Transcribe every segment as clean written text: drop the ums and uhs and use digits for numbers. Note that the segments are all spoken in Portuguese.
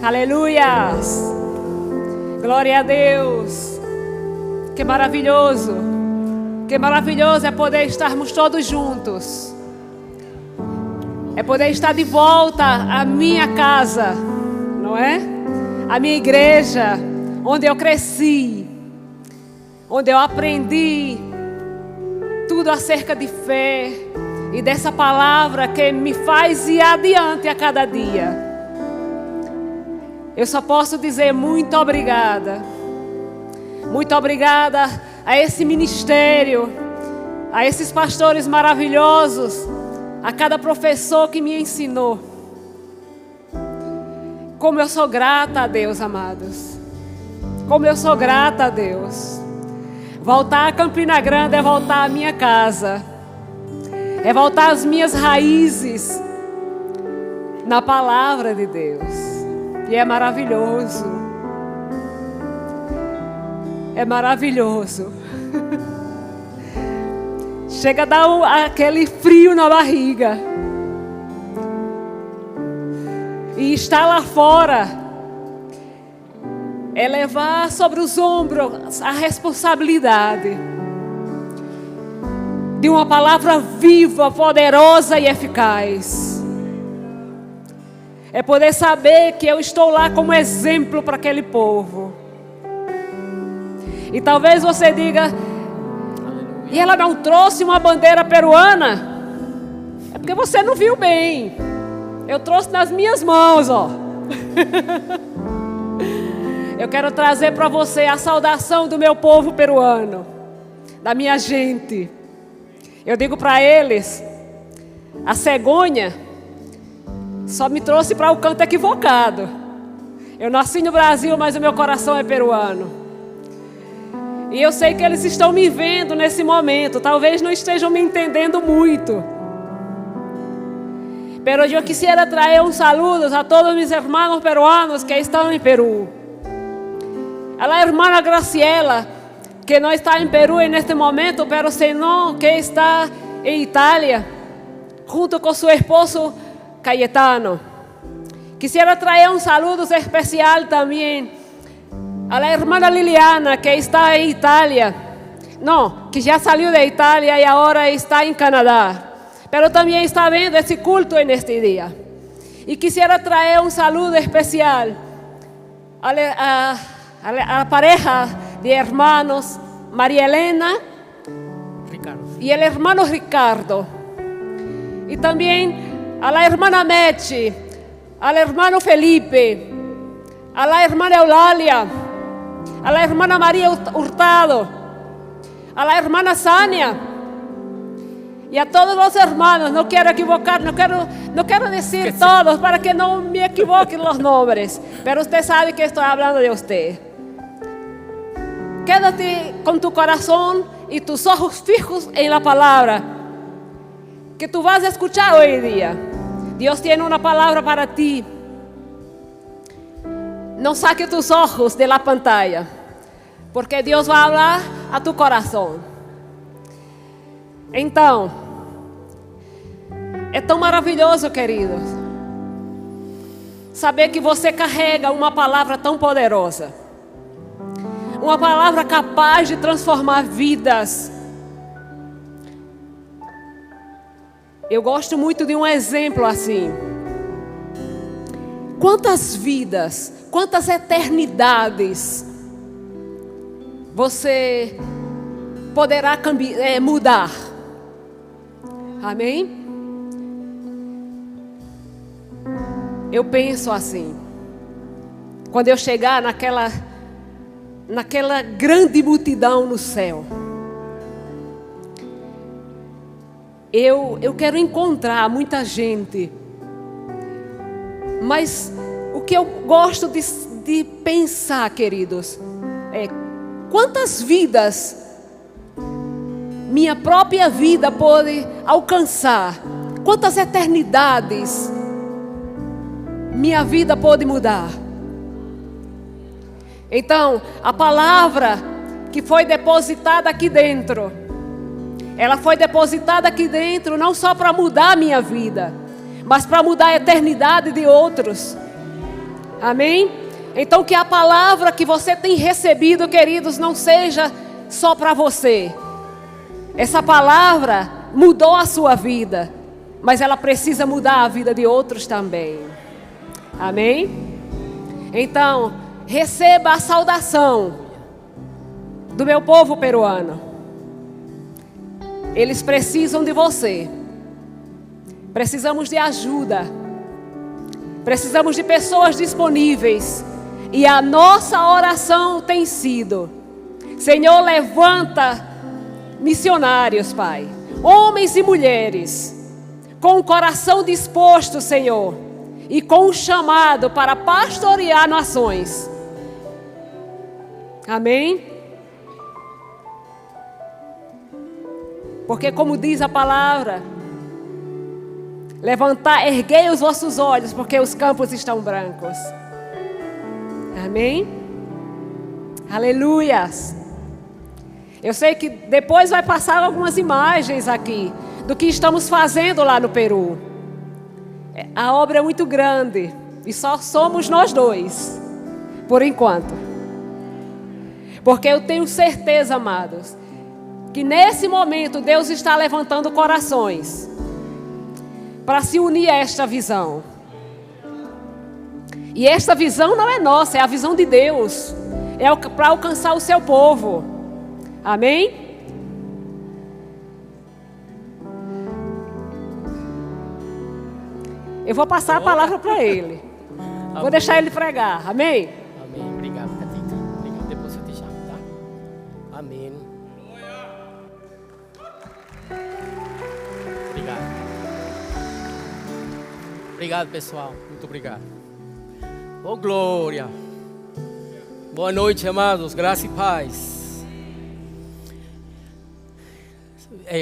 Aleluias. Glória a Deus. Que maravilhoso. Que maravilhoso é poder estarmos todos juntos. É poder estar de volta à minha casa, não é? A minha igreja, onde eu cresci, onde eu aprendi tudo acerca de fé e dessa palavra que me faz ir adiante a cada dia. Eu só posso dizer muito obrigada. Muito obrigada a esse ministério, a esses pastores maravilhosos, a cada professor que me ensinou. Como eu sou grata a Deus, amados. Como eu sou grata a Deus. Voltar a Campina Grande é voltar à minha casa. É voltar às minhas raízes na palavra de Deus. E é maravilhoso. É maravilhoso. Chega a dar aquele frio na barriga. E estar lá fora é levar sobre os ombros a responsabilidade de uma palavra viva, poderosa e eficaz. É poder saber que eu estou lá como exemplo para aquele povo. E talvez você diga: e ela não trouxe uma bandeira peruana? É porque você não viu bem. Eu trouxe nas minhas mãos, ó. Eu quero trazer para você a saudação do meu povo peruano, da minha gente. Eu digo para eles: a cegonha só me trouxe para o canto equivocado. Eu nasci no Brasil, mas o meu coração é peruano. E eu sei que eles estão me vendo nesse momento. Talvez não estejam me entendendo muito. Pero yo quisiera traer un saludo a todos mis hermanos peruanos que están en Perú. A la hermana Graciela, que no está en Perú en este momento, pero sino que está en Italia, junto con su esposo Cayetano. Quisiera traer un saludo especial también a la hermana Liliana, que está en Italia. No, que ya salió de Italia y ahora está en Canadá. Pero también está viendo ese culto en este día. Y quisiera traer un saludo especial a la pareja de hermanos María Elena y el hermano Ricardo. Y también a la hermana Mechi, al hermano Felipe, a la hermana Eulalia, a la hermana María Hurtado, a la hermana Sania y a todos los hermanos. No quiero equivocar, no quiero decir todos para que no me equivoquen los nombres, pero usted sabe que estoy hablando de usted. Quédate con tu corazón y tus ojos fijos en la palabra que tú vas a escuchar hoy día. Dios tiene una palabra para ti. No saque tus ojos de la pantalla, porque Deus vai falar a tu coração. Então, é tão maravilhoso, queridos, saber que você carrega uma palavra tão poderosa, uma palavra capaz de transformar vidas. Eu gosto muito de um exemplo assim. Quantas vidas, quantas eternidades você poderá mudar? Amém? Eu penso assim: quando eu chegar naquela grande multidão no céu, eu quero encontrar muita gente. Mas o que eu gosto de pensar, queridos, é quantas vidas minha própria vida pode alcançar, quantas eternidades minha vida pode mudar. Então, a palavra que foi depositada aqui dentro, ela foi depositada aqui dentro não só para mudar a minha vida, mas para mudar a eternidade de outros. Amém? Então que a palavra que você tem recebido, queridos, não seja só para você. Essa palavra mudou a sua vida, mas ela precisa mudar a vida de outros também. Amém? Então, receba a saudação do meu povo peruano. Eles precisam de você. Precisamos de ajuda. Precisamos de pessoas disponíveis. E a nossa oração tem sido: Senhor, levanta missionários, Pai, homens e mulheres, com o coração disposto, Senhor, e com o chamado para pastorear nações. Amém? Porque como diz a palavra, erguei os vossos olhos, porque os campos estão brancos. Amém? Aleluias. Eu sei que depois vai passar algumas imagens aqui do que estamos fazendo lá no Peru. A obra é muito grande e só somos nós dois, por enquanto. Porque eu tenho certeza, amados, que nesse momento Deus está levantando corações para se unir a esta visão. E esta visão não é nossa, é a visão de Deus. É para alcançar o seu povo. Amém? Eu vou passar a palavra para ele. Vou deixar ele pregar. Amém? Amém. Obrigado, Catita. Obrigado. Depois eu te chamo, tá? Amém. Obrigado. Obrigado, pessoal. Muito obrigado. Oh, glória. Boa noite, amados. Graça e paz.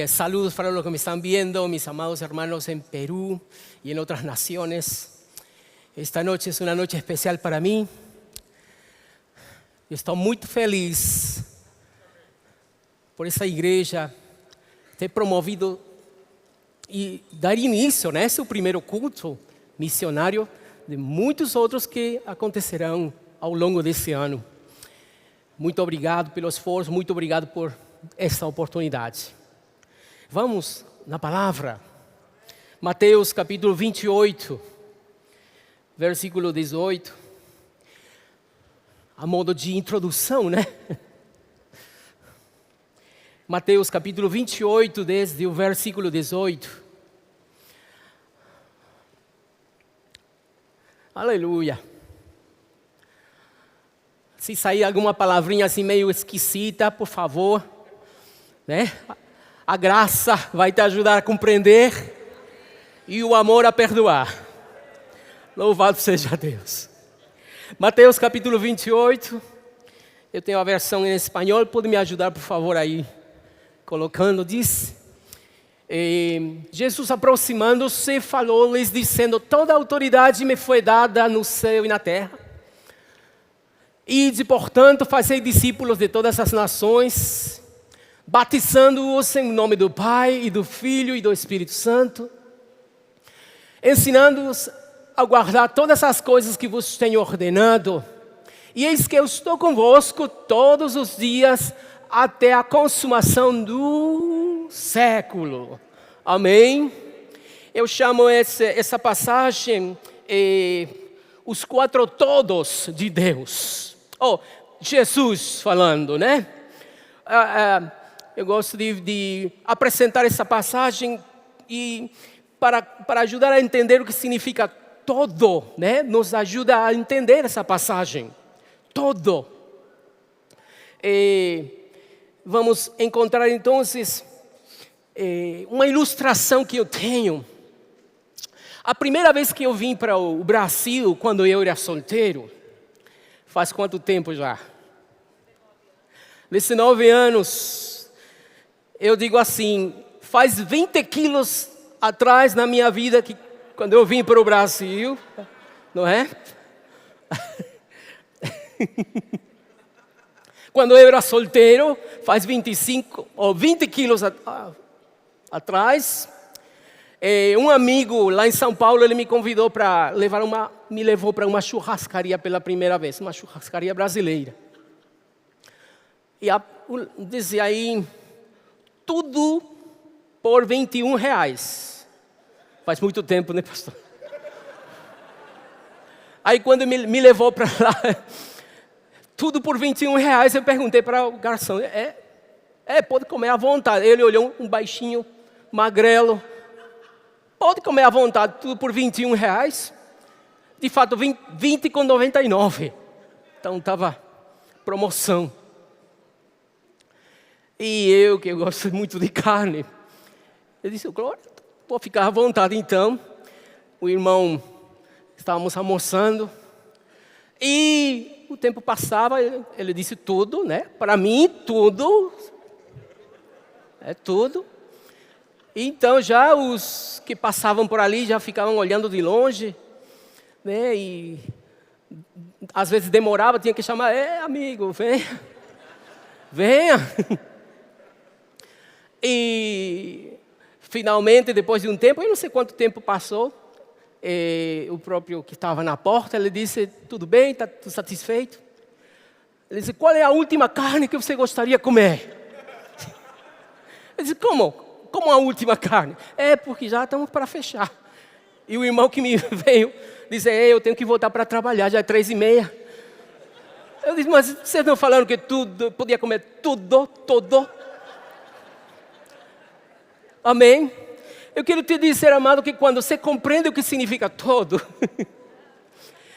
Saludos para los que me están viendo, mis amados hermanos en Perú y en otras naciones. Esta noche es una noche especial para mí. Eu estou muito feliz por essa igreja ter promovido e dar início, né? Esse é o primeiro culto missionário de muitos outros que acontecerão ao longo desse ano. Muito obrigado pelo esforço, muito obrigado por esta oportunidade. Vamos na palavra. Mateus capítulo 28, versículo 18. A modo de introdução, né? Mateus capítulo 28, desde o versículo 18. Aleluia. Se sair alguma palavrinha assim meio esquisita, por favor, né? A graça vai te ajudar a compreender e o amor a perdoar. Louvado seja Deus. Mateus capítulo 28. Eu tenho a versão em espanhol. Pode me ajudar, por favor, aí, colocando, diz: Jesus aproximando-se, falou-lhes dizendo: toda a autoridade me foi dada no céu e na terra. Ide, portanto, fazei discípulos de todas as nações, batizando-os em nome do Pai e do Filho e do Espírito Santo, ensinando-os a guardar todas as coisas que vos tenho ordenado. E eis que eu estou convosco todos os dias até a consumação do século. Amém? Eu chamo essa passagem os quatro todos de Deus. Oh, Jesus falando, né? Eu gosto de apresentar essa passagem e para ajudar a entender o que significa todo, né? Nos ajuda a entender essa passagem. Todo. Vamos encontrar então uma ilustração que eu tenho. A primeira vez que eu vim para o Brasil, quando eu era solteiro, faz quanto tempo já? 19 anos. Eu digo assim, faz 20 quilos atrás na minha vida, que quando eu vim para o Brasil, não é? Quando eu era solteiro, faz 25 ou 20 quilos atrás, Um amigo lá em São Paulo, ele me convidou para me levou para uma churrascaria pela primeira vez, uma churrascaria brasileira. E dizia aí, tudo por R$21. Faz muito tempo, né, pastor? Aí quando me levou para lá, tudo por R$21, eu perguntei para o garçom, pode comer à vontade. Ele olhou, um baixinho, magrelo, pode comer à vontade, tudo por R$21. De fato, 20,99. Então estava promoção. E eu, que gosto muito de carne, eu disse, Glória, vou ficar à vontade então. O irmão, estávamos almoçando, e o tempo passava, ele disse tudo, né? Para mim, tudo, é tudo. Então já os que passavam por ali já ficavam olhando de longe, né? E às vezes demorava, tinha que chamar, amigo, venha, venha. E finalmente, depois de um tempo, eu não sei quanto tempo passou, o próprio que estava na porta, ele disse, tudo bem, está tudo satisfeito? Ele disse, qual é a última carne que você gostaria de comer? Eu disse, como? Como a última carne? Porque já estamos para fechar. E o irmão que me veio, disse, eu tenho que voltar para trabalhar, já é 3h30. Eu disse, mas vocês estão falando que tudo, podia comer tudo, todo? Amém? Eu quero te dizer, amado, que quando você compreende o que significa todo,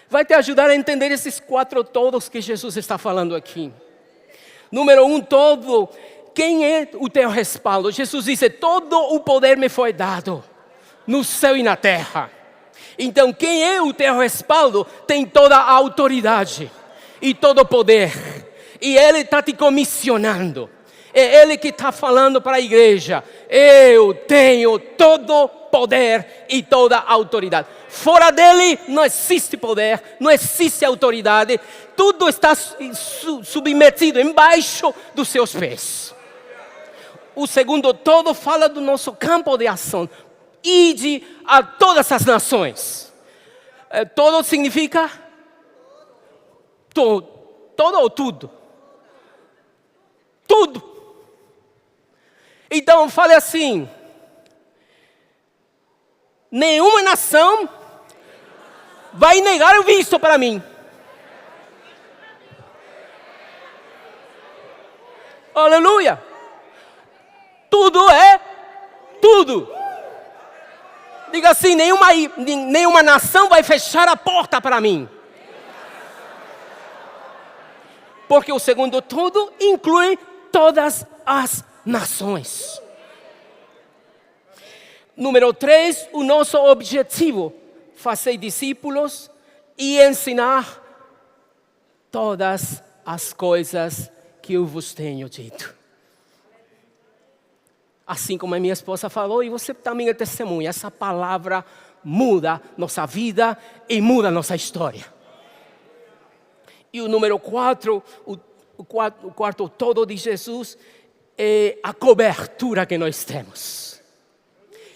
vai te ajudar a entender esses 4 todos que Jesus está falando aqui. Número 1, todo. Quem é o teu respaldo? Jesus disse, todo o poder me foi dado, no céu e na terra. Então, quem é o teu respaldo tem toda a autoridade e todo o poder. E Ele está te comissionando. É Ele que está falando para a igreja. Eu tenho todo poder e toda autoridade. Fora dele não existe poder, não existe autoridade. Tudo está submetido embaixo dos seus pés. O segundo todo fala do nosso campo de ação. Ide a todas as nações. Todo significa todo. Todo ou tudo? Tudo. Então fale assim, nenhuma nação vai negar o visto para mim. Aleluia. Tudo é tudo. Diga assim, nenhuma nação vai fechar a porta para mim. Porque o segundo tudo inclui todas as nações. Número 3, o nosso objetivo, fazer discípulos e ensinar todas as coisas que eu vos tenho dito. Assim como a minha esposa falou, e você também é testemunha, essa palavra muda nossa vida e muda nossa história. E o número 4, o quarto todo de Jesus, é a cobertura que nós temos.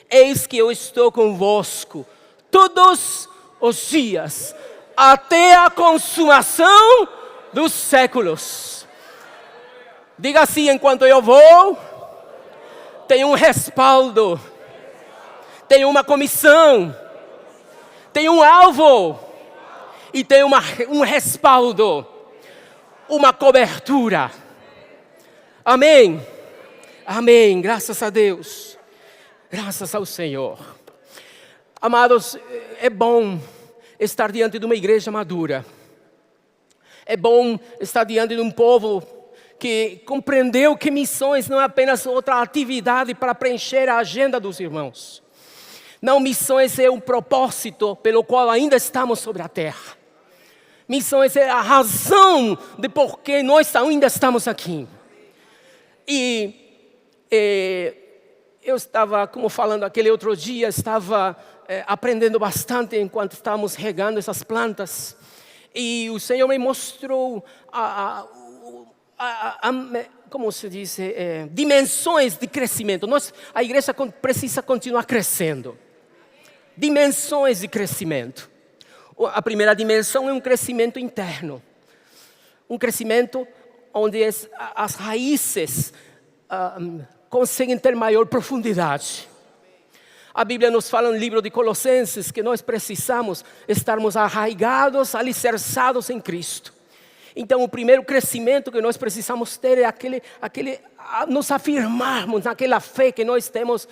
Eis que eu estou convosco todos os dias, até a consumação dos séculos. Diga assim, enquanto eu vou, tem um respaldo, tem uma comissão, tem um alvo e tem um respaldo, uma cobertura. Amém? Amém, graças a Deus, graças ao Senhor. Amados, é bom estar diante de uma igreja madura. É bom estar diante de um povo que compreendeu que missões não é apenas outra atividade para preencher a agenda dos irmãos. Não, missões é um propósito pelo qual ainda estamos sobre a terra. Missões é a razão de por que nós ainda estamos aqui. E eu estava, como falando aquele outro dia, estava aprendendo bastante enquanto estávamos regando essas plantas. E o Senhor me mostrou como se diz, dimensões de crescimento. A igreja precisa continuar crescendo. Dimensões de crescimento. A primeira dimensão é um crescimento interno. Um crescimento onde as raízes conseguem ter maior profundidade. A Bíblia nos fala no livro de Colossenses que nós precisamos estarmos arraigados, alicerçados em Cristo. Então, o primeiro crescimento que nós precisamos ter é nos afirmarmos naquela fé que nós temos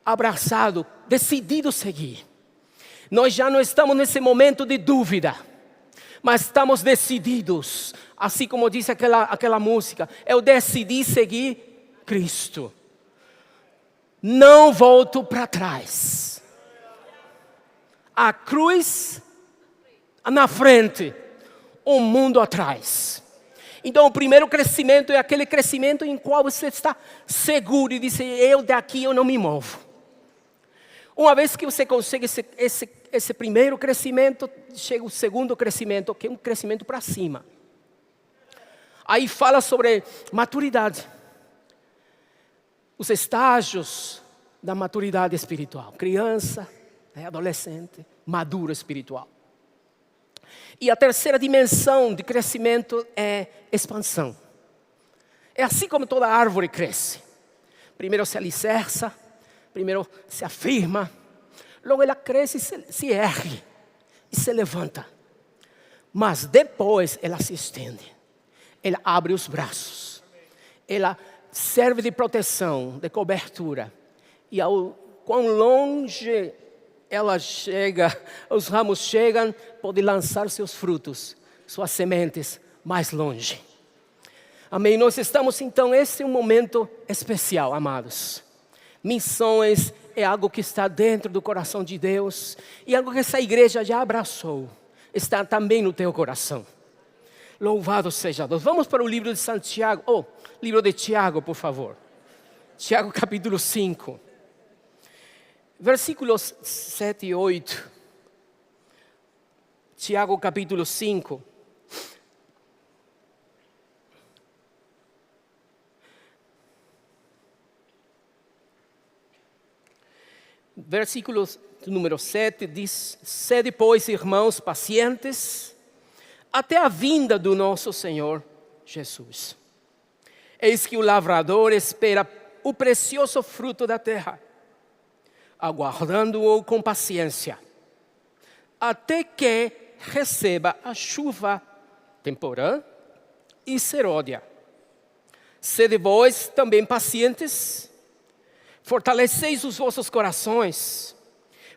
abraçado, decidido seguir. Nós já não estamos nesse momento de dúvida, mas estamos decididos. Assim como diz aquela música, eu decidi seguir Cristo. Não volto para trás. A cruz na frente, o mundo atrás. Então, o primeiro crescimento é aquele crescimento em qual você está seguro e diz: eu daqui eu não me movo. Uma vez que você consegue esse primeiro crescimento, chega o segundo crescimento, que é um crescimento para cima. Aí fala sobre maturidade. Os estágios da maturidade espiritual. Criança, adolescente, maduro espiritual. E a terceira dimensão de crescimento é expansão. É assim como toda árvore cresce. Primeiro se alicerça, primeiro se afirma, logo ela cresce e se ergue, e se levanta. Mas depois ela se estende, ela abre os braços, ela serve de proteção, de cobertura. E quão longe ela chega, os ramos chegam, pode lançar seus frutos, suas sementes mais longe. Amém? Nós estamos então, esse é um momento especial, amados. Missões é algo que está dentro do coração de Deus, e algo que essa igreja já abraçou, está também no teu coração. Louvado seja Deus. Vamos para o livro de Santiago, livro de Tiago, por favor. Tiago capítulo 5. Versículos 7 e 8. Tiago capítulo 5. Versículo número 7 diz: sede, pois, irmãos, pacientes, até a vinda do nosso Senhor Jesus. Eis que o lavrador espera o precioso fruto da terra, aguardando-o com paciência, até que receba a chuva temporã e serôdia. Sede vós também pacientes, fortaleceis os vossos corações,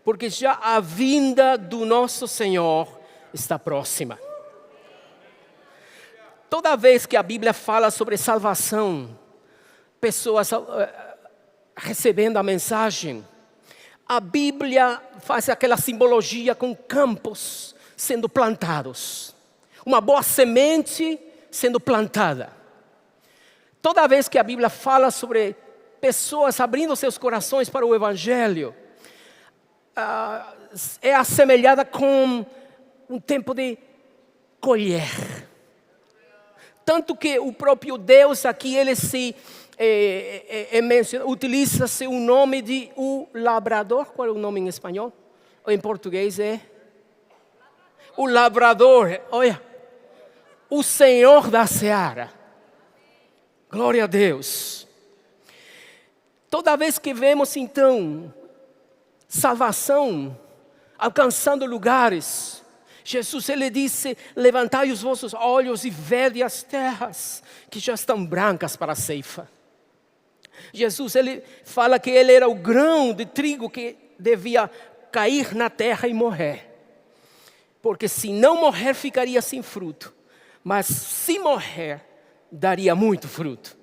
porque já a vinda do nosso Senhor está próxima. Toda vez que a Bíblia fala sobre salvação, pessoas recebendo a mensagem, a Bíblia faz aquela simbologia com campos sendo plantados. Uma boa semente sendo plantada. Toda vez que a Bíblia fala sobre pessoas abrindo seus corações para o Evangelho, é assemelhada com um tempo de colher. Tanto que o próprio Deus aqui, ele utiliza-se o nome de o labrador. Qual é o nome em espanhol? Em português é o labrador. Olha, o Senhor da seara. Glória a Deus. Toda vez que vemos então salvação alcançando lugares, Jesus, ele disse: levantai os vossos olhos e vede as terras que já estão brancas para a ceifa. Jesus, ele fala que ele era o grão de trigo que devia cair na terra e morrer. Porque se não morrer, ficaria sem fruto. Mas se morrer, daria muito fruto.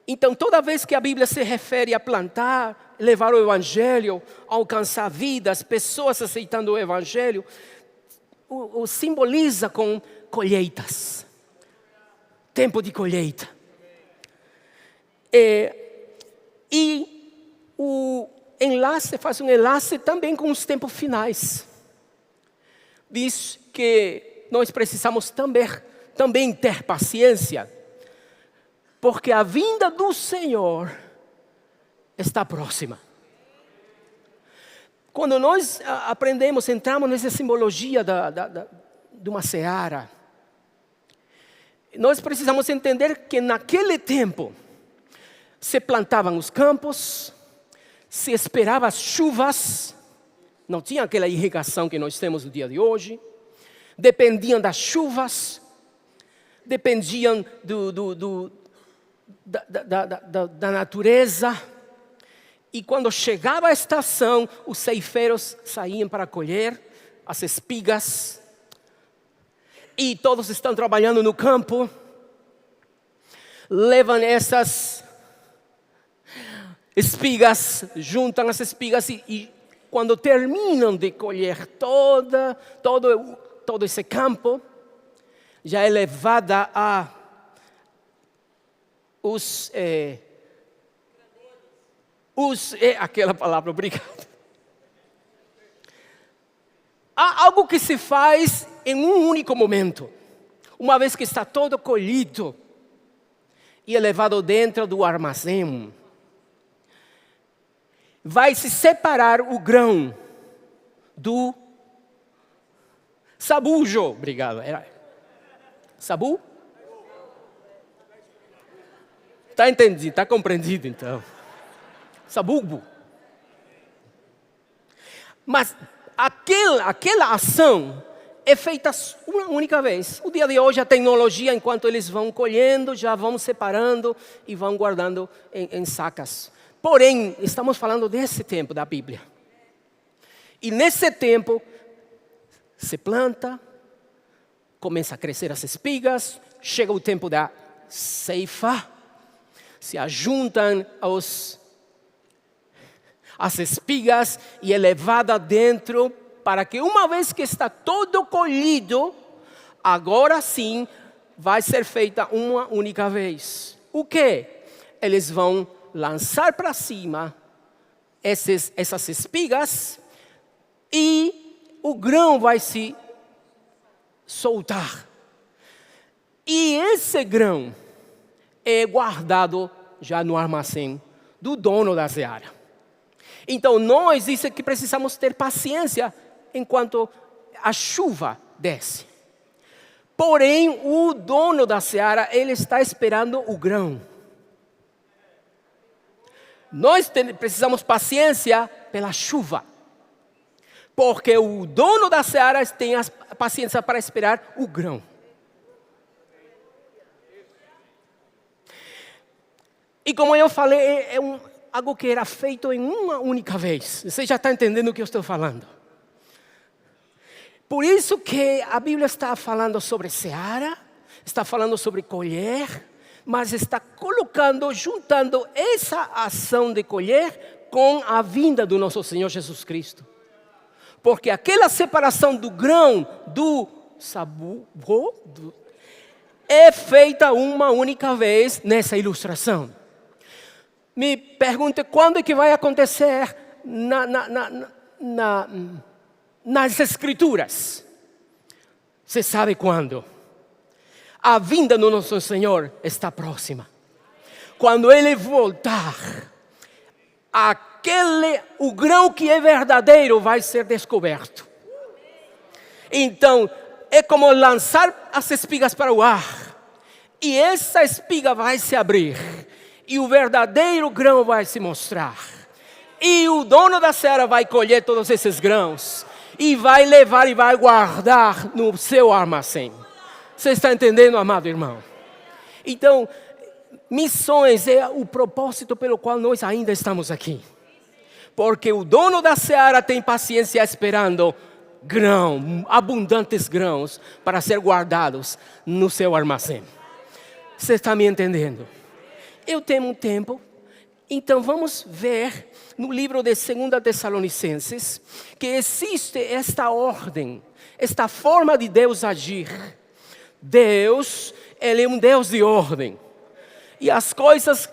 Então, toda vez que a Bíblia se refere a plantar, levar o Evangelho, alcançar vidas, pessoas aceitando o Evangelho, o simboliza com colheitas. Tempo de colheita. E o enlace, faz um enlace também com os tempos finais. Diz que nós precisamos também ter paciência, porque a vinda do Senhor está próxima. Quando nós aprendemos, entramos nessa simbologia de uma seara, nós precisamos entender que naquele tempo se plantavam os campos, se esperava as chuvas, não tinha aquela irrigação que nós temos no dia de hoje, dependiam das chuvas, dependiam da natureza. E quando chegava a estação, os ceifeiros saíam para colher as espigas. E todos estão trabalhando no campo, levam essas espigas, juntam as espigas e quando terminam de colher todo esse campo, já é levada a aquela palavra, obrigado. Há algo que se faz em um único momento. Uma vez que está todo colhido e é levado dentro do armazém, vai se separar o grão do sabujo. Obrigado. Sabu? Está entendido, está compreendido então. Sabugo. Mas aquela ação é feita uma única vez. O dia de hoje, a tecnologia, enquanto eles vão colhendo, já vão separando e vão guardando em sacas. Porém, estamos falando desse tempo da Bíblia. E nesse tempo, se planta, começa a crescer as espigas, chega o tempo da ceifa, se ajuntam as espigas e é levada dentro, para que uma vez que está todo colhido, agora sim vai ser feita uma única vez. O que? Eles vão lançar para cima essas espigas e o grão vai se soltar. E esse grão é guardado já no armazém do dono da seara. Então nós dizemos que precisamos ter paciência enquanto a chuva desce. Porém, o dono da seara, ele está esperando o grão. Nós precisamos paciência pela chuva. Porque o dono da seara tem a paciência para esperar o grão. E como eu falei, algo que era feito em uma única vez. Você já está entendendo o que eu estou falando? Por isso que a Bíblia está falando sobre seara, está falando sobre colher, mas está juntando essa ação de colher com a vinda do nosso Senhor Jesus Cristo. Porque aquela separação do grão do sabugo é feita uma única vez nessa ilustração. Me pergunte quando é que vai acontecer nas Escrituras. Você sabe quando? A vinda do nosso Senhor está próxima. Quando Ele voltar, o grão que é verdadeiro vai ser descoberto. Então, é como lançar as espigas para o ar. E essa espiga vai se abrir. E o verdadeiro grão vai se mostrar. E o dono da seara vai colher todos esses grãos. E vai levar e vai guardar no seu armazém. Você está entendendo, amado irmão? Então, missões é o propósito pelo qual nós ainda estamos aqui. Porque o dono da seara tem paciência esperando abundantes grãos para ser guardados no seu armazém. Você está me entendendo? Eu tenho um tempo, então vamos ver no livro de 2 Tessalonicenses que existe esta ordem, esta forma de Deus agir. Deus, Ele é um Deus de ordem. E as coisas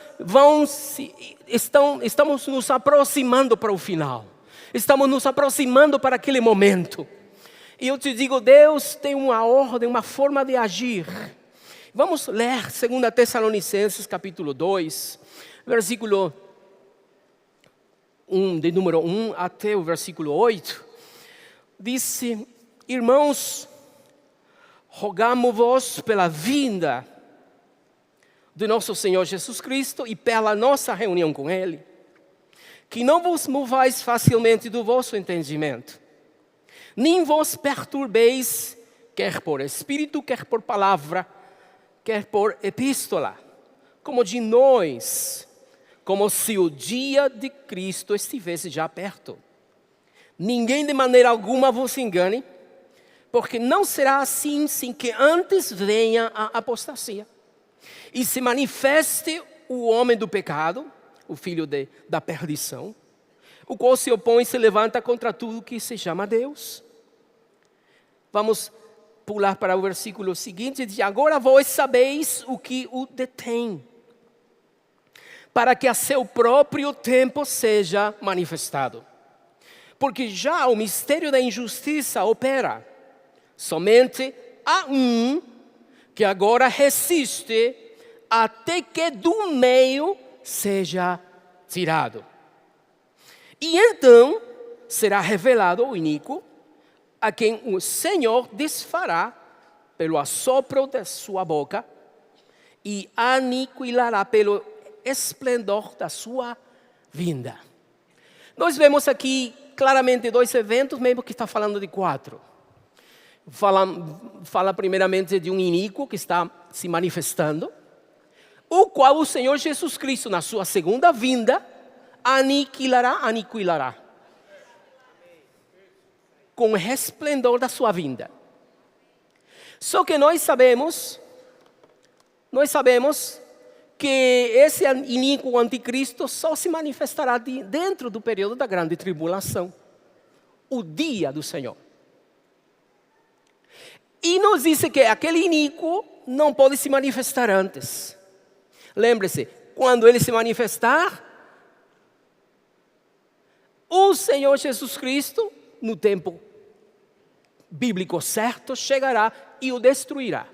estamos nos aproximando para o final. Estamos nos aproximando para aquele momento. E eu te digo, Deus tem uma ordem, uma forma de agir. Vamos ler 2 Tessalonicenses capítulo 2, versículo 1, de número 1 até o versículo 8. Disse: irmãos, rogamo-vos pela vinda de nosso Senhor Jesus Cristo e pela nossa reunião com Ele, que não vos movais facilmente do vosso entendimento, nem vos perturbeis, quer por espírito, quer por palavra, quer por epístola, como de nós, como se o dia de Cristo estivesse já perto. Ninguém de maneira alguma vos engane, porque não será assim sem que antes venha a apostasia e se manifeste o homem do pecado, o filho da perdição, o qual se opõe e se levanta contra tudo que se chama Deus. Vamos pular para o versículo seguinte, diz: agora vós sabeis o que o detém, para que a seu próprio tempo seja manifestado. Porque já o mistério da injustiça opera. Somente há um que agora resiste até que do meio seja tirado. E então será revelado o iníquo, a quem o Senhor desfará pelo assopro de sua boca e aniquilará pelo esplendor da sua vinda. Nós vemos aqui claramente dois eventos, mesmo que está falando de 4. Fala primeiramente de um iníquo que está se manifestando, o qual o Senhor Jesus Cristo, na sua segunda vinda, aniquilará com o resplendor da sua vinda. Só que nós sabemos que esse iníquo anticristo só se manifestará dentro do período da grande tribulação, o dia do Senhor. E nos diz que aquele iníquo não pode se manifestar antes. Lembre-se, quando ele se manifestar, o Senhor Jesus Cristo, no tempo bíblico certo, chegará e o destruirá.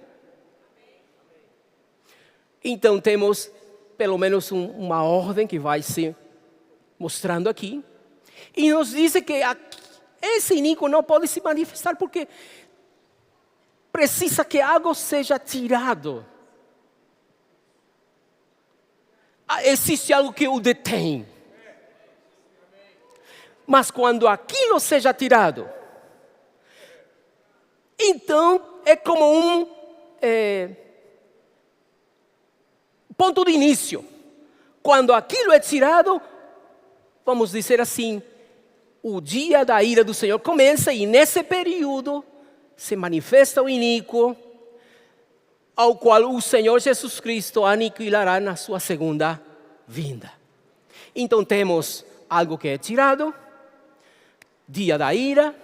Então temos pelo menos uma ordem que vai se mostrando aqui. E nos diz que esse iníquo não pode se manifestar porque precisa que algo seja tirado. Existe algo que o detém. Mas quando aquilo seja tirado, então é como um ponto de início. Quando aquilo é tirado, vamos dizer assim, o dia da ira do Senhor começa e nesse período se manifesta o iníquo, ao qual o Senhor Jesus Cristo aniquilará na sua segunda vinda. Então temos algo que é tirado, dia da ira,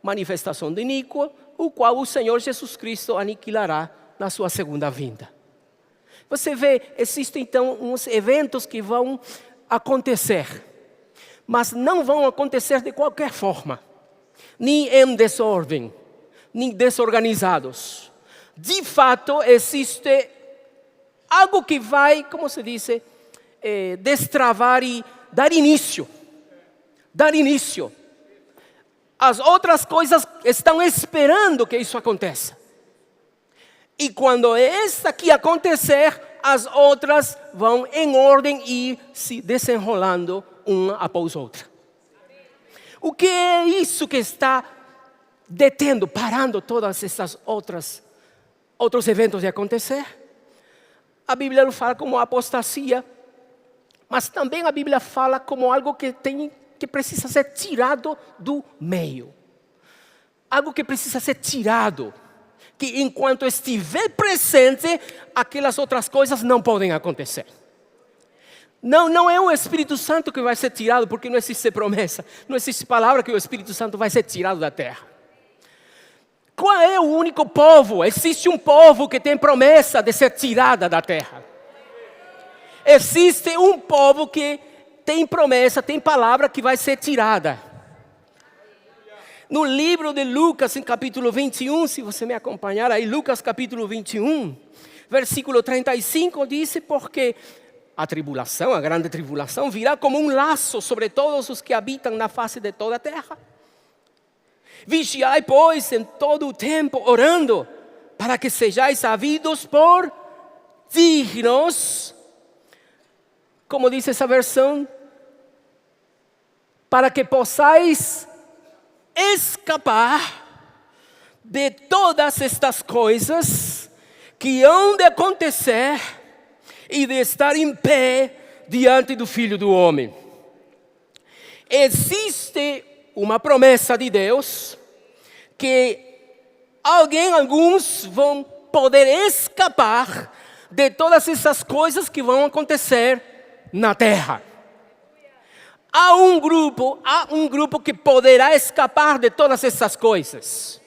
manifestação do iníquo, o qual o Senhor Jesus Cristo aniquilará na sua segunda vinda. Você vê, existem então uns eventos que vão acontecer, mas não vão acontecer de qualquer forma, nem em desordem, nem desorganizados. De fato, existe algo que vai, como se diz, destravar e dar início. Dar início. As outras coisas estão esperando que isso aconteça. E quando esta aqui acontecer, as outras vão em ordem e se desenrolando uma após outra. O que é isso que está detendo, parando todas essas outros eventos de acontecer? A Bíblia não fala como apostasia, mas também a Bíblia fala como algo que precisa ser tirado do meio. Algo que precisa ser tirado, que enquanto estiver presente, aquelas outras coisas não podem acontecer. Não é o Espírito Santo que vai ser tirado, porque não existe promessa, não existe palavra que o Espírito Santo vai ser tirado da terra. Qual é o único povo? Existe um povo que tem promessa de ser tirada da terra. Existe um povo que tem promessa, tem palavra que vai ser tirada. No livro de Lucas, em capítulo 21, se você me acompanhar aí, Lucas capítulo 21, versículo 35, diz: porque a tribulação, a grande tribulação, virá como um laço sobre todos os que habitam na face de toda a terra. Vigiai, pois, em todo o tempo, orando, para que sejais havidos por dignos, como diz essa versão, para que possais escapar de todas estas coisas que hão de acontecer e de estar em pé diante do Filho do Homem. Existe uma promessa de Deus que alguns vão poder escapar de todas essas coisas que vão acontecer na terra. Há um grupo que poderá escapar de todas essas coisas.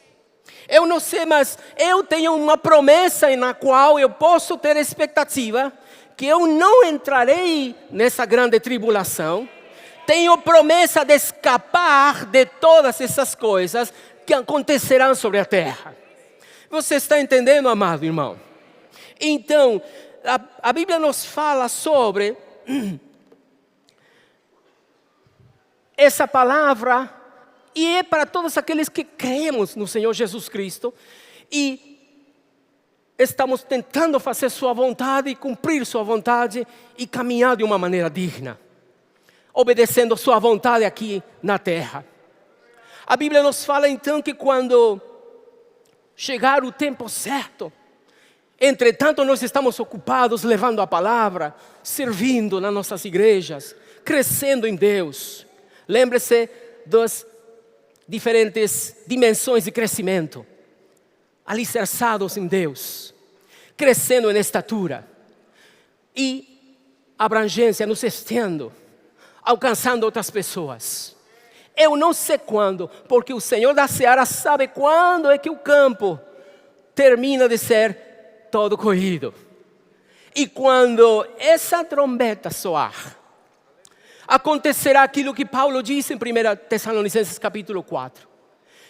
Eu não sei, mas eu tenho uma promessa na qual eu posso ter expectativa que eu não entrarei nessa grande tribulação. Tenho promessa de escapar de todas essas coisas que acontecerão sobre a terra. Você está entendendo, amado irmão? Então, a Bíblia nos fala sobre essa palavra, e é para todos aqueles que cremos no Senhor Jesus Cristo e estamos tentando fazer sua vontade e cumprir sua vontade e caminhar de uma maneira digna, obedecendo sua vontade aqui na terra. A Bíblia nos fala então que quando chegar o tempo certo, entretanto nós estamos ocupados levando a palavra, servindo nas nossas igrejas, crescendo em Deus. Lembre-se das diferentes dimensões de crescimento. Alicerçados em Deus, crescendo em estatura e abrangência, nos estendo, alcançando outras pessoas. Eu não sei quando, porque o Senhor da Seara sabe quando é que o campo termina de ser todo corrido. E quando essa trombeta soar, acontecerá aquilo que Paulo disse em 1 Tessalonicenses capítulo 4.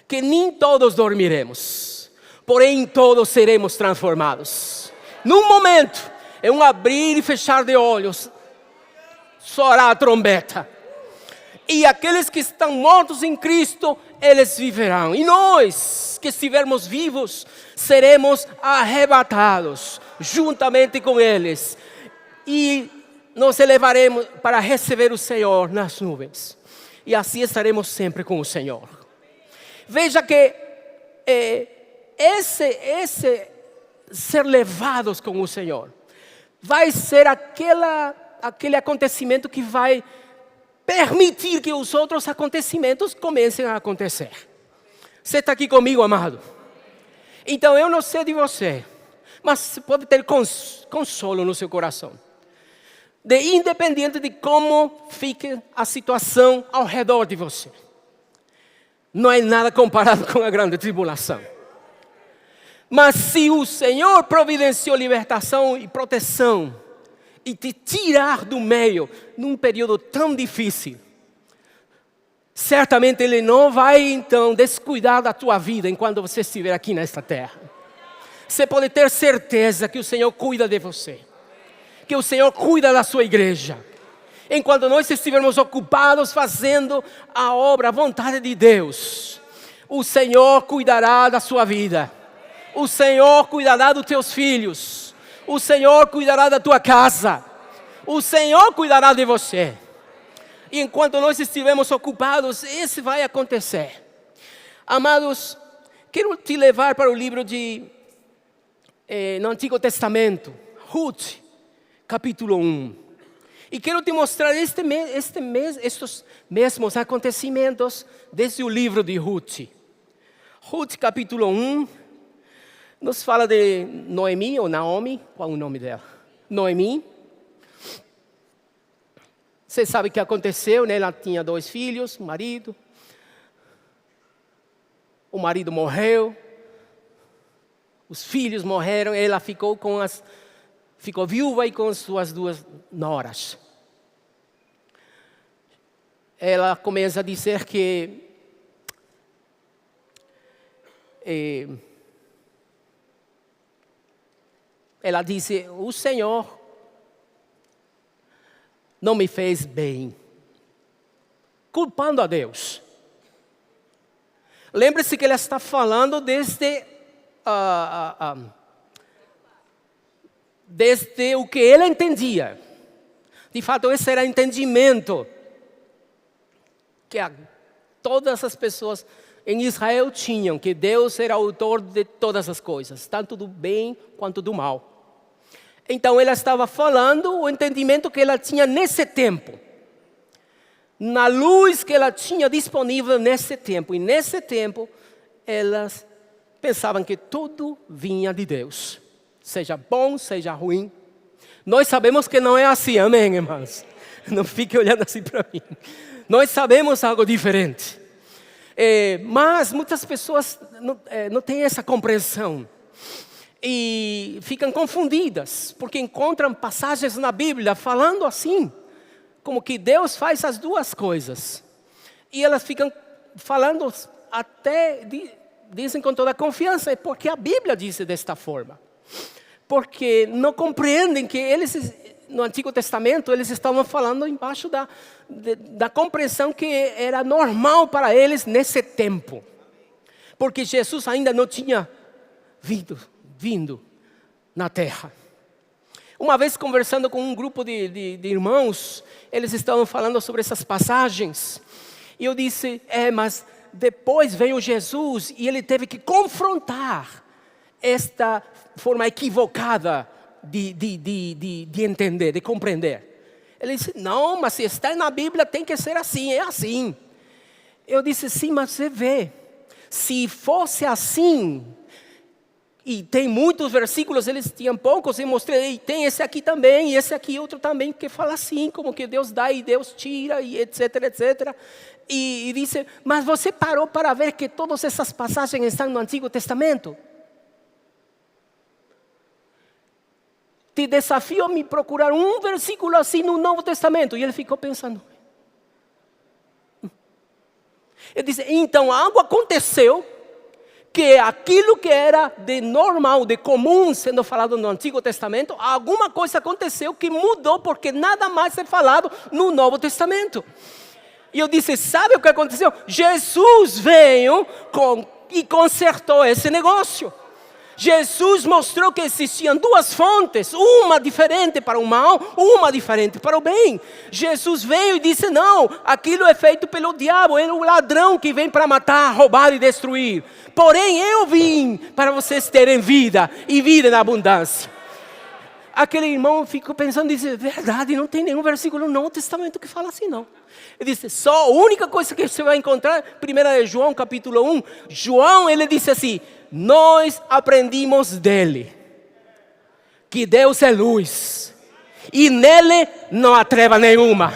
Que nem todos dormiremos, porém todos seremos transformados. Num momento, em um abrir e fechar de olhos, soará a trombeta. E aqueles que estão mortos em Cristo, eles viverão. E nós, que estivermos vivos, seremos arrebatados juntamente com eles. E nos elevaremos para receber o Senhor nas nuvens. E assim estaremos sempre com o Senhor. Veja que esse ser levados com o Senhor vai ser aquele acontecimento que vai permitir que os outros acontecimentos comecem a acontecer. Você está aqui comigo, amado? Então eu não sei de você, mas você pode ter consolo no seu coração. Independente de como fique a situação ao redor de você. Não é nada comparado com a grande tribulação. Mas se o Senhor providenciou libertação e proteção, e te tirar do meio, num período tão difícil, certamente Ele não vai então descuidar da tua vida enquanto você estiver aqui nesta terra. Você pode ter certeza que o Senhor cuida de você. Que o Senhor cuida da sua igreja. Enquanto nós estivermos ocupados fazendo a obra, a vontade de Deus, o Senhor cuidará da sua vida. O Senhor cuidará dos teus filhos. O Senhor cuidará da tua casa. O Senhor cuidará de você. E enquanto nós estivermos ocupados, isso vai acontecer. Amados, quero te levar para o livro no Antigo Testamento, Ruth, capítulo 1. E quero te mostrar estes mesmos acontecimentos desde o livro de Ruth. Ruth, capítulo 1, nos fala de Noemi ou Naomi. Qual é o nome dela? Noemi. Você sabe o que aconteceu, né? Ela tinha 2 filhos, um marido. O marido morreu. Os filhos morreram. Ela ficou viúva e com suas 2 noras. Ela começa a dizer que ela disse, o Senhor não me fez bem, culpando a Deus. Lembre-se que ela está falando desde o que ela entendia. De fato, esse era o entendimento que todas as pessoas em Israel tinham, que Deus era autor de todas as coisas, tanto do bem quanto do mal. Então, ela estava falando o entendimento que ela tinha nesse tempo, na luz que ela tinha disponível nesse tempo. E nesse tempo, elas pensavam que tudo vinha de Deus, seja bom, seja ruim. Nós sabemos que não é assim, amém, irmãos? Não fique olhando assim para mim. Nós sabemos algo diferente. Mas muitas pessoas não têm essa compreensão. E ficam confundidas, porque encontram passagens na Bíblia falando assim, como que Deus faz as duas coisas. E elas ficam falando até, dizem com toda a confiança, é porque a Bíblia diz desta forma. Porque não compreendem que eles, no Antigo Testamento, eles estavam falando embaixo da compreensão que era normal para eles nesse tempo. Porque Jesus ainda não tinha vindo na terra. Uma vez conversando com um grupo de irmãos, eles estavam falando sobre essas passagens. E eu disse, mas depois veio Jesus e ele teve que confrontar esta forma equivocada de entender, de compreender. Ele disse, não, mas se está na Bíblia tem que ser assim, é assim. Eu disse, sim, mas você vê, se fosse assim, e tem muitos versículos, eles tinham poucos, e mostrei, tem esse aqui também, e esse aqui outro também, que fala assim, como que Deus dá e Deus tira, e etc, etc. E disse, mas você parou para ver que todas essas passagens estão no Antigo Testamento? Te desafio a me procurar um versículo assim no Novo Testamento. E ele ficou pensando. Ele disse, então algo aconteceu, que aquilo que era de normal, de comum, sendo falado no Antigo Testamento, alguma coisa aconteceu que mudou, porque nada mais é falado no Novo Testamento. E eu disse, sabe o que aconteceu? Jesus veio e consertou esse negócio. Jesus mostrou que existiam duas fontes, uma diferente para o mal, uma diferente para o bem. Jesus veio e disse, não, aquilo é feito pelo diabo, é o ladrão que vem para matar, roubar e destruir. Porém, eu vim para vocês terem vida, e vida na abundância. Aquele irmão ficou pensando e disse, verdade, não tem nenhum versículo no Novo Testamento que fala assim, não. Ele disse, só a única coisa que você vai encontrar, primeiro é João capítulo 1, João, ele disse assim, nós aprendimos dele, que Deus é luz, e nele não há treva nenhuma.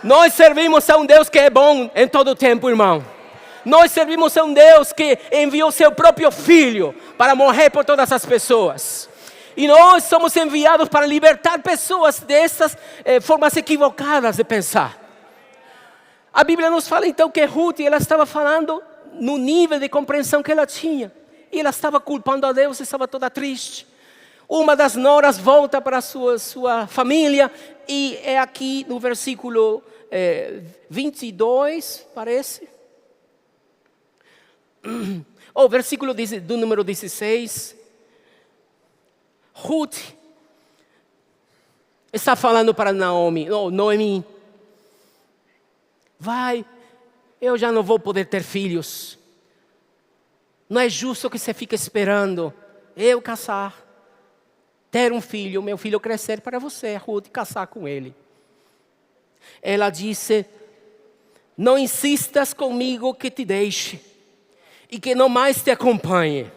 Nós servimos a um Deus que é bom em todo o tempo, irmão. Nós servimos a um Deus que enviou seu próprio Filho para morrer por todas as pessoas. E nós somos enviados para libertar pessoas dessas formas equivocadas de pensar. A Bíblia nos fala então que Ruth, ela estava falando no nível de compreensão que ela tinha. E ela estava culpando a Deus, estava toda triste. Uma das noras volta para a sua família. E é aqui no versículo 22, parece. Ou versículo do número 16. Ruth está falando para Noemi. Vai, eu já não vou poder ter filhos. Não é justo que você fique esperando eu casar, ter um filho, meu filho crescer para você, Ruth, casar com ele. Ela disse, não insistas comigo que te deixe e que não mais te acompanhe.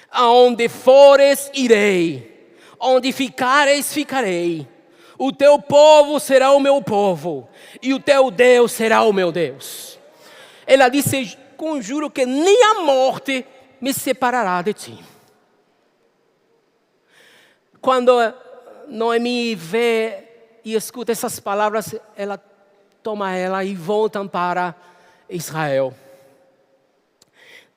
Aonde fores, irei. Onde ficares, ficarei. O teu povo será o meu povo, e o teu Deus será o meu Deus. Ela disse, conjuro que nem a morte me separará de ti. Quando Noemi vê e escuta essas palavras, ela toma ela e voltam para Israel.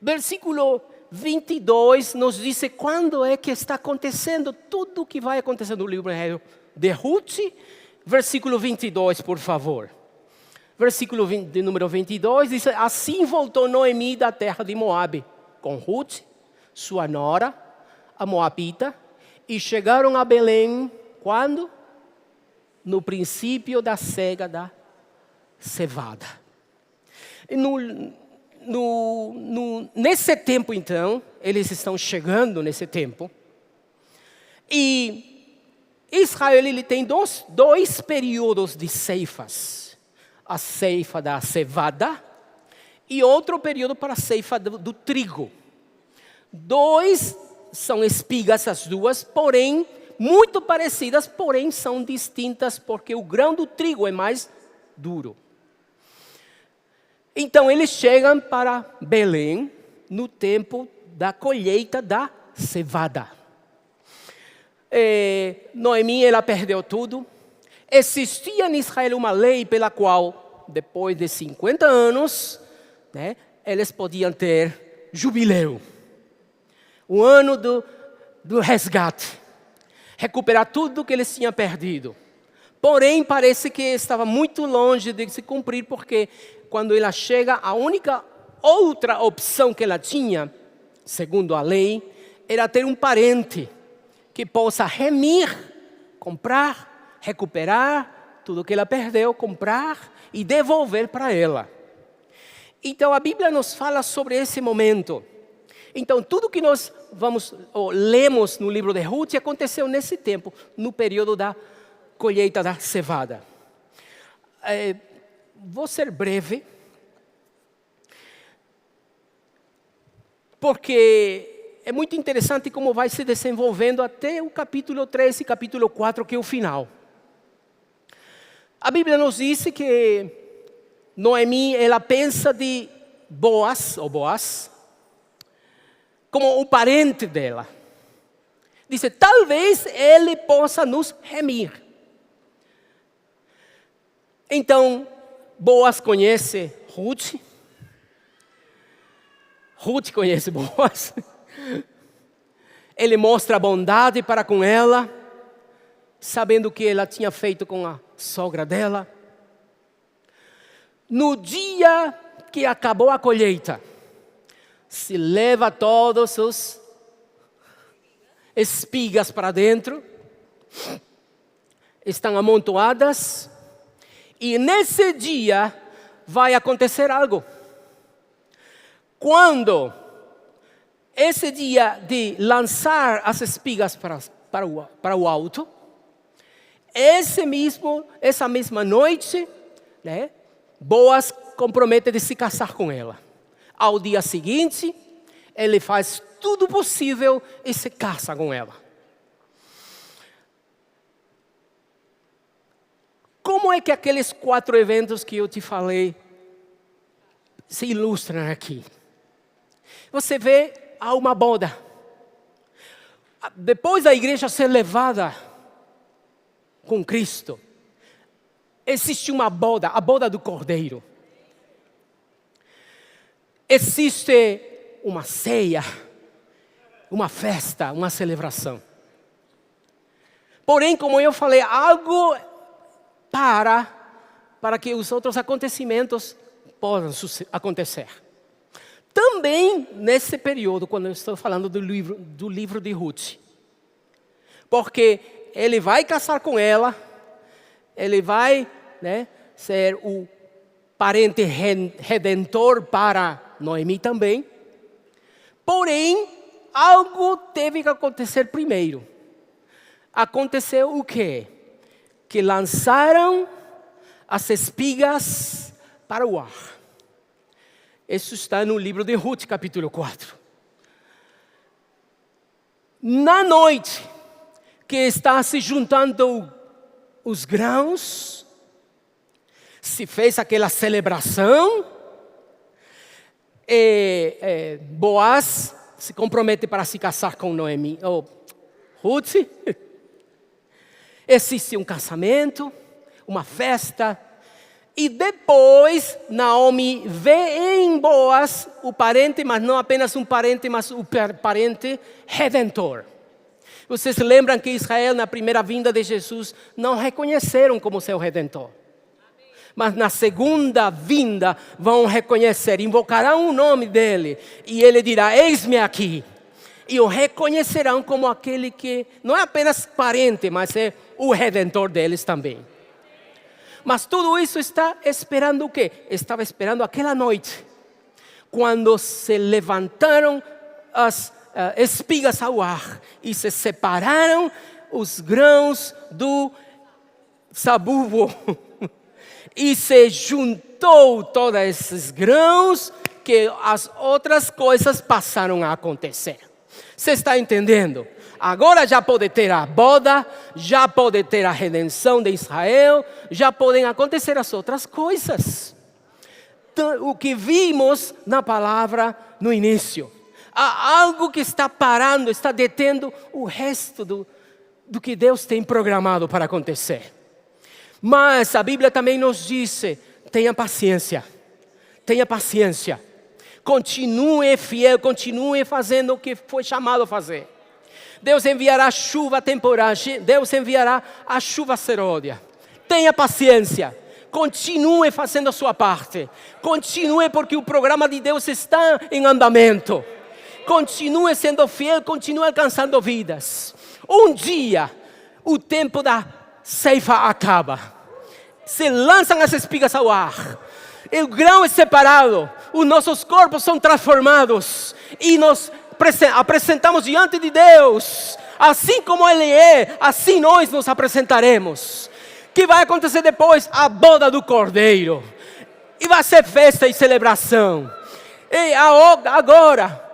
Versículo 22 nos diz quando é que está acontecendo tudo o que vai acontecer no livro de Ruth. Versículo 22, por favor. Versículo de número 22 diz: assim voltou Noemi da terra de Moabe, com Ruth, sua nora, a Moabita, e chegaram a Belém, quando? No princípio da cega da cevada. E nesse tempo, então, eles estão chegando nesse tempo, e Israel ele tem dois períodos de ceifas. A ceifa da cevada e outro período para a ceifa do trigo. Dois são espigas as duas, porém, muito parecidas, porém são distintas, porque o grão do trigo é mais duro. Então, eles chegam para Belém no tempo da colheita da cevada. Noemi, ela perdeu tudo. Existia em Israel uma lei pela qual, depois de 50 anos, né, eles podiam ter jubileu. O ano do resgate. Recuperar tudo que eles tinham perdido. Porém, parece que estava muito longe de se cumprir, porque quando ela chega, a única outra opção que ela tinha, segundo a lei, era ter um parente que possa remir, comprar, recuperar tudo que ela perdeu, comprar e devolver para ela. Então a Bíblia nos fala sobre esse momento. Então tudo que nós lemos no livro de Ruth aconteceu nesse tempo, no período da colheita da cevada. Vou ser breve, porque é muito interessante como vai se desenvolvendo até o capítulo 3 e capítulo 4, que é o final. A Bíblia nos diz que Noemi, ela pensa de Boaz, como o parente dela. Diz, talvez ele possa nos remir. Então, Boaz conhece Ruth. Ruth conhece Boaz. Ele mostra bondade para com ela, sabendo o que ela tinha feito com a sogra dela. No dia que acabou a colheita, se leva todos os espigas para dentro, estão amontoadas, e nesse dia vai acontecer algo. Quando esse dia de lançar as espigas para o alto, essa mesma noite, né, Boaz compromete de se casar com ela. Ao dia seguinte, ele faz tudo possível e se casa com ela. Como é que aqueles 4 eventos que eu te falei se ilustram aqui? Você vê, há uma boda. Depois da igreja ser levada com Cristo, existe uma boda, a boda do Cordeiro. Existe uma ceia, uma festa, uma celebração. Porém, como eu falei, algo para que os outros acontecimentos possam acontecer. Também nesse período, quando eu estou falando do livro de Ruth. Porque ele vai casar com ela, ele vai, né, ser o parente redentor para Noemi também. Porém, algo teve que acontecer primeiro. Aconteceu o quê? Que lançaram as espigas para o ar. Isso está no livro de Ruth, capítulo 4. Na noite que está se juntando os grãos, se fez aquela celebração, Boaz se compromete para se casar com Noemi, Ruth. Existe um casamento, uma festa, E depois Naomi vê em Boaz o parente, mas não apenas um parente, mas o parente redentor. Vocês lembram que Israel, na primeira vinda de Jesus, não reconheceram como seu redentor. Mas na segunda vinda vão reconhecer, invocarão o nome dele. E ele dirá, eis-me aqui. E o reconhecerão como aquele que não é apenas parente, mas é o redentor deles também. Mas tudo isso está esperando o quê? Estava esperando aquela noite, quando se levantaram as espigas ao ar e se separaram os grãos do sabugo. E se juntou todos esses grãos que as outras coisas passaram a acontecer. Você está entendendo? Agora já pode ter a boda, já pode ter a redenção de Israel, já podem acontecer as outras coisas. O que vimos na palavra no início. Há algo que está parando, está detendo o resto do que Deus tem programado para acontecer. Mas a Bíblia também nos diz, tenha paciência, continue fiel, continue fazendo o que foi chamado a fazer. Deus enviará chuva temporal, Deus enviará a chuva serôdia. Tenha paciência, continue fazendo a sua parte, continue porque o programa de Deus está em andamento. Continue sendo fiel, continue alcançando vidas. Um dia, o tempo da ceifa acaba. Se lançam as espigas ao ar. O grão é separado. Os nossos corpos são transformados. E nos apresentamos diante de Deus. Assim como Ele é, assim nós nos apresentaremos. O que vai acontecer depois? A boda do Cordeiro. E vai ser festa e celebração. E agora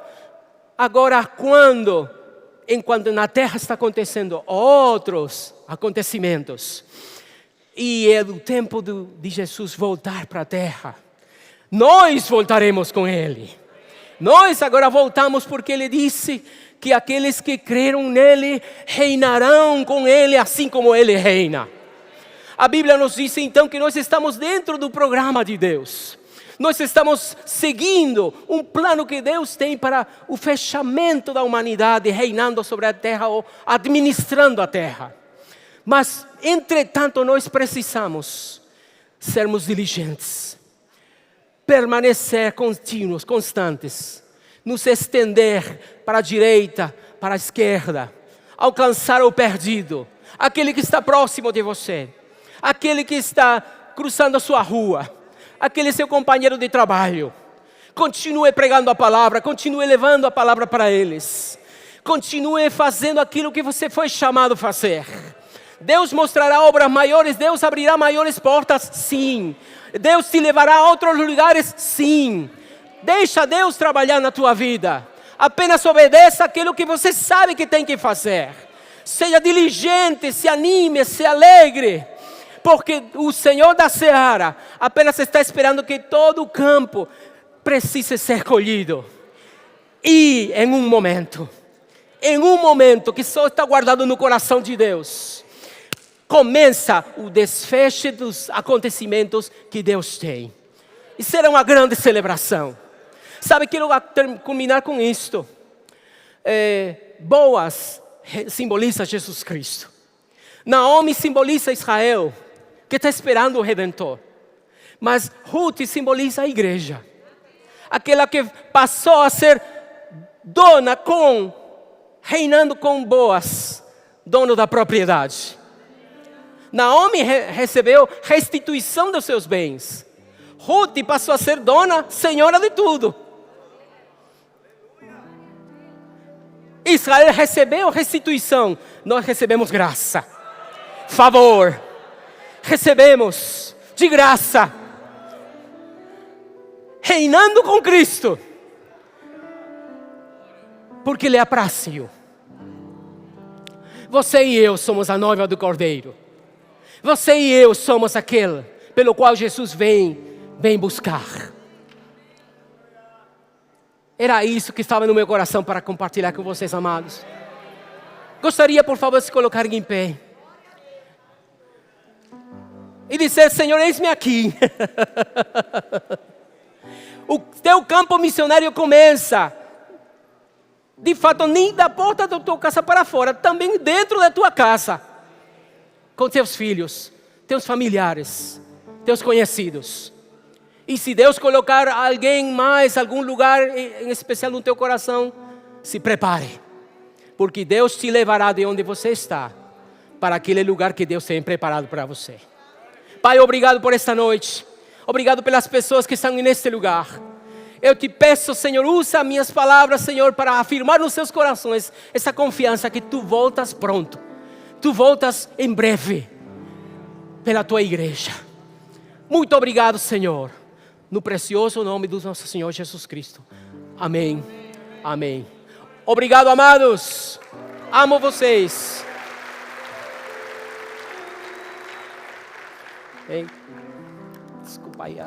enquanto na terra está acontecendo outros acontecimentos, e é o tempo de Jesus voltar para a terra, nós voltaremos com Ele. Nós agora voltamos porque Ele disse que aqueles que creram nele reinarão com Ele assim como Ele reina. A Bíblia nos diz então que nós estamos dentro do programa de Deus. Nós estamos seguindo um plano que Deus tem para o fechamento da humanidade, reinando sobre a terra ou administrando a terra. Mas, entretanto, nós precisamos sermos diligentes, permanecer contínuos, constantes, nos estender para a direita, para a esquerda, alcançar o perdido, aquele que está próximo de você, aquele que está cruzando a sua rua, aquele seu companheiro de trabalho. Continue pregando a palavra, continue levando a palavra para eles, continue fazendo aquilo que você foi chamado a fazer. Deus mostrará obras maiores, Deus abrirá maiores portas, sim. Deus te levará a outros lugares, sim. Deixa Deus trabalhar na tua vida. Apenas obedeça aquilo que você sabe que tem que fazer. Seja diligente, se anime, se alegre. Porque o Senhor da Seara apenas está esperando que todo o campo precise ser colhido. E em um momento que só está guardado no coração de Deus, começa o desfecho dos acontecimentos que Deus tem. E será uma grande celebração. Sabe, quero culminar com isto. Boaz simboliza Jesus Cristo. Naomi simboliza Israel, que está esperando o Redentor. Mas Ruth simboliza a igreja. Aquela que passou a ser dona reinando com Boaz, dono da propriedade. Naomi recebeu restituição dos seus bens. Ruth passou a ser dona, senhora de tudo. Israel recebeu restituição, nós recebemos graça, favor, recebemos de graça, reinando com Cristo, porque Ele aprazio. Você e eu somos a noiva do Cordeiro. Você e eu somos aquele pelo qual Jesus vem buscar. Era isso que estava no meu coração para compartilhar com vocês, amados. Gostaria, por favor, de se colocarem em pé. e dizer: Senhor, eis-me aqui. O teu campo missionário começa, de fato, nem da porta da tua casa para fora, também dentro da tua casa, com teus filhos, teus familiares, teus conhecidos. E se Deus colocar alguém mais, algum lugar em especial no teu coração, se prepare, porque Deus te levará de onde você está, para aquele lugar que Deus tem preparado para você. Pai, obrigado por esta noite. Obrigado pelas pessoas que estão neste lugar. Eu te peço, Senhor, usa minhas palavras, Senhor, para afirmar nos seus corações essa confiança que tu voltas pronto. Tu voltas em breve pela tua igreja. Muito obrigado, Senhor. No precioso nome do nosso Senhor Jesus Cristo. Amém. Amém. Obrigado, amados. Amo vocês. Ei, desculpa aí.